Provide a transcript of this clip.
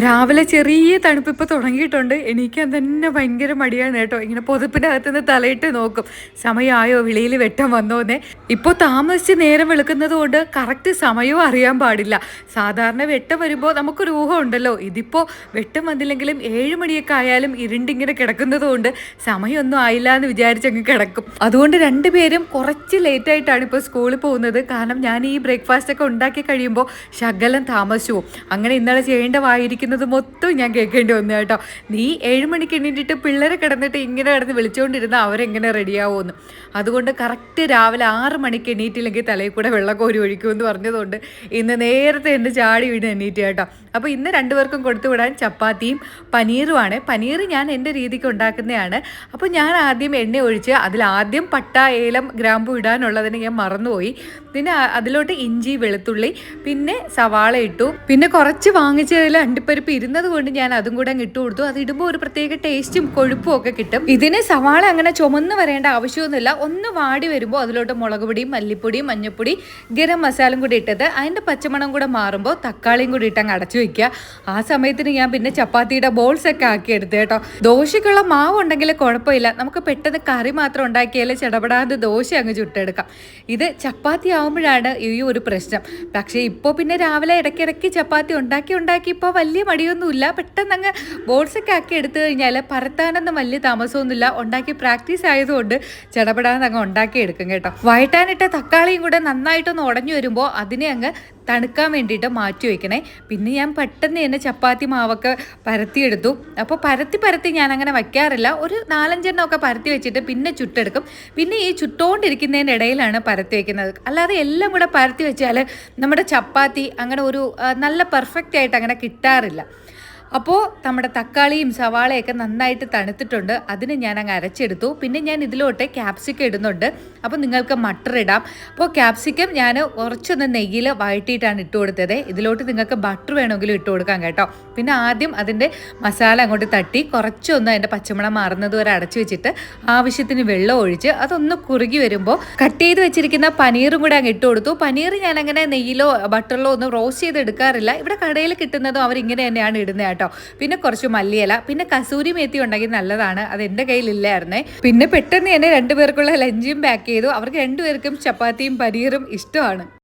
രാവിലെ ചെറിയ തണുപ്പിപ്പോൾ തുടങ്ങിയിട്ടുണ്ട്. എണീക്കാൻ തന്നെ ഭയങ്കര മടിയാണ് കേട്ടോ. ഇങ്ങനെ പുതപ്പിനകത്ത് നിന്ന് തലയിട്ട് നോക്കും, സമയമായോ വെളിയിൽ വെട്ടം വന്നോന്നേ. ഇപ്പോൾ താമസിച്ച് നേരം വെളുക്കുന്നത് കൊണ്ട് കറക്റ്റ് സമയവും അറിയാൻ പാടില്ല. സാധാരണ വെട്ടം വരുമ്പോൾ നമുക്കൊരു ഊഹം ഉണ്ടല്ലോ. ഇതിപ്പോൾ വെട്ടം വന്നില്ലെങ്കിലും 7 മണിയൊക്കെ ആയാലും ഇരുണ്ടിങ്ങനെ കിടക്കുന്നത് കൊണ്ട് സമയമൊന്നും ആയില്ല എന്ന് വിചാരിച്ചങ്ങ് കിടക്കും. അതുകൊണ്ട് രണ്ടുപേരും കുറച്ച് ലേറ്റായിട്ടാണ് ഇപ്പോൾ സ്കൂളിൽ പോകുന്നത്. കാരണം ഞാൻ ഈ ബ്രേക്ക്ഫാസ്റ്റ് ഒക്കെ ഉണ്ടാക്കി കഴിയുമ്പോൾ ശകലം താമസിച്ചു പോകും. അങ്ങനെ ഇന്നലെ ചെയ്യേണ്ടവായിരിക്കും മൊത്തം ഞാൻ കേൾക്കേണ്ടി വന്നു കേട്ടോ. നീ 7 മണിക്ക് എണ്ണീറ്റിട്ട് പിള്ളേരെ കിടന്നിട്ട് ഇങ്ങനെ കിടന്ന് വിളിച്ചുകൊണ്ടിരുന്ന അവരെങ്ങനെ റെഡിയാവുമെന്ന്. അതുകൊണ്ട് കറക്റ്റ് രാവിലെ 6 മണിക്ക് എണ്ണീറ്റില്ലെങ്കിൽ തലയിൽ കൂടെ വെള്ളം കോരി ഒഴിക്കുമെന്ന് പറഞ്ഞതുകൊണ്ട് ഇന്ന് നേരത്തെ എൻ്റെ ചാടി വീണ് എണ്ണീറ്റ് കേട്ടോ. അപ്പോൾ ഇന്ന് രണ്ടുപേർക്കും കൊടുത്തു വിടാൻ ചപ്പാത്തിയും പനീറുമാണ്. പനീർ ഞാൻ എൻ്റെ രീതിക്ക് ഉണ്ടാക്കുന്നതാണ്. അപ്പോൾ ഞാൻ ആദ്യം എണ്ണ ഒഴിച്ച് അതിലാദ്യം പട്ട, ഏലം, ഗ്രാമ്പു ഇടാനുള്ളതിന് ഞാൻ മറന്നുപോയി. പിന്നെ അതിലോട്ട് ഇഞ്ചി, വെളുത്തുള്ളി, പിന്നെ സവാള ഇട്ടു. പിന്നെ കുറച്ച് വാങ്ങിച്ചതിൽ അണ്ടിപ്പരിപ്പ് ഇരുന്നത് കൊണ്ട് ഞാൻ അതും കൂടെ അങ്ങ് ഇട്ട് കൊടുത്തു. അത് ഇടുമ്പോൾ ഒരു പ്രത്യേക ടേസ്റ്റും കൊഴുപ്പും ഒക്കെ കിട്ടും. ഇതിന് സവാള അങ്ങനെ ചുമന്ന് വരേണ്ട ആവശ്യമൊന്നുമില്ല. ഒന്ന് വാടി വരുമ്പോൾ അതിലോട്ട് മുളക് പൊടിയും മല്ലിപ്പൊടിയും മഞ്ഞൾപ്പൊടി, ഗരം മസാലയും കൂടി ഇട്ടത് അതിൻ്റെ പച്ചമണം കൂടെ മാറുമ്പോൾ തക്കാളിയും കൂടി ഇട്ടങ്ങ് അടച്ചു വയ്ക്കുക. ആ സമയത്തിന് ഞാൻ പിന്നെ ചപ്പാത്തിയുടെ ബോൾസ് ഒക്കെ ആക്കി എടുത്തു കേട്ടോ. ദോശയ്ക്കുള്ള മാവ് ഉണ്ടെങ്കിൽ കുഴപ്പമില്ല, നമുക്ക് പെട്ടെന്ന് കറി മാത്രം ഉണ്ടാക്കിയാൽ ചടപടാതെ ദോശ അങ്ങ് ചുട്ടെടുക്കാം. ഇത് ചപ്പാത്തി ആവുമ്പോഴാണ് ഈ ഒരു പ്രശ്നം. പക്ഷേ ഇപ്പോൾ പിന്നെ രാവിലെ ഇടയ്ക്കിടയ്ക്ക് ചപ്പാത്തി ഉണ്ടാക്കി ഇപ്പോൾ വലിയ മടിയൊന്നുമില്ല. പെട്ടെന്ന് അങ്ങ് ബോൾസൊക്കെ ആക്കി എടുത്തു കഴിഞ്ഞാൽ പരത്താനൊന്നും വലിയ താമസമൊന്നുമില്ല. ഉണ്ടാക്കി പ്രാക്ടീസ് ആയതുകൊണ്ട് ചടപടാതെ അങ്ങ് ഉണ്ടാക്കി എടുക്കും കേട്ടോ. വഴറ്റാനിട്ട തക്കാളിയും കൂടെ നന്നായിട്ടൊന്ന് ഉടഞ്ഞു വരുമ്പോൾ അതിനെ അങ്ങ് തണുക്കാൻ വേണ്ടിയിട്ട് മാറ്റി വയ്ക്കണേ. പിന്നെ ഞാൻ പെട്ടെന്ന് തന്നെ ചപ്പാത്തി മാവൊക്കെ പരത്തിയെടുത്തു. അപ്പോൾ പരത്തി ഞാൻ അങ്ങനെ വയ്ക്കാറില്ല. ഒരു 4-5 എണ്ണമൊക്കെ പരത്തി വെച്ചിട്ട് പിന്നെ ചുട്ടെടുക്കും. പിന്നെ ഈ ചുട്ടുകൊണ്ടിരിക്കുന്നതിൻ്റെ ഇടയിലാണ് പരത്തി വയ്ക്കുന്നത്. അല്ലാതെ എല്ലാം കൂടെ പരത്തി വെച്ചാൽ നമ്മുടെ ചപ്പാത്തി അങ്ങനെ ഒരു നല്ല പെർഫെക്റ്റ് ആയിട്ട് അങ്ങനെ കിട്ടാറില്ല. അപ്പോൾ നമ്മുടെ തക്കാളിയും സവാളയൊക്കെ നന്നായിട്ട് തണുത്തിട്ടുണ്ട്. അതിന് ഞാൻ അങ്ങ് അരച്ചെടുത്തു. പിന്നെ ഞാൻ ഇതിലോട്ട് ക്യാപ്സിക്കം ഇടുന്നുണ്ട്. അപ്പോൾ നിങ്ങൾക്ക് മട്ടർ ഇടാം. അപ്പോൾ ക്യാപ്സിക്കം ഞാൻ കുറച്ചൊന്ന് നെയ്യിൽ വഴറ്റിയിട്ടാണ് ഇട്ട് കൊടുത്തത്. ഇതിലോട്ട് നിങ്ങൾക്ക് ബട്ടർ വേണമെങ്കിലും ഇട്ട് കൊടുക്കാം കേട്ടോ. പിന്നെ ആദ്യം അതിൻ്റെ മസാല അങ്ങോട്ട് തട്ടി കുറച്ചൊന്ന് അതിൻ്റെ പച്ചമണം മാറുന്നത് വരെ അടച്ചു വെച്ചിട്ട് ആവശ്യത്തിന് വെള്ളം ഒഴിച്ച് അതൊന്ന് കുറുകി വരുമ്പോൾ കട്ട് ചെയ്ത് വെച്ചിരിക്കുന്ന പനീറും കൂടെ അങ്ങ് ഇട്ട് കൊടുത്തു. പനീർ ഞാനങ്ങനെ നെയ്യിലോ ബട്ടറിലോ ഒന്നും റോസ്റ്റ് ചെയ്ത് എടുക്കാറില്ല. ഇവിടെ കടയിൽ കിട്ടുന്നതും അവരിങ്ങനെ തന്നെയാണ് ഇടുന്നത് കേട്ടോ. പിന്നെ കുറച്ച് മല്ലിയില, പിന്നെ കസൂരി മേത്തി ഉണ്ടെങ്കിൽ നല്ലതാണ്. അത് എൻ്റെ കയ്യിലില്ലായിരുന്നേ. പിന്നെ പെട്ടെന്ന് തന്നെ 2 പേർക്കുള്ള ലഞ്ചും പാക്ക് ചെയ്തു. അവർക്ക് 2 പേർക്കും ചപ്പാത്തിയും പനീറും ഇഷ്ടമാണ്.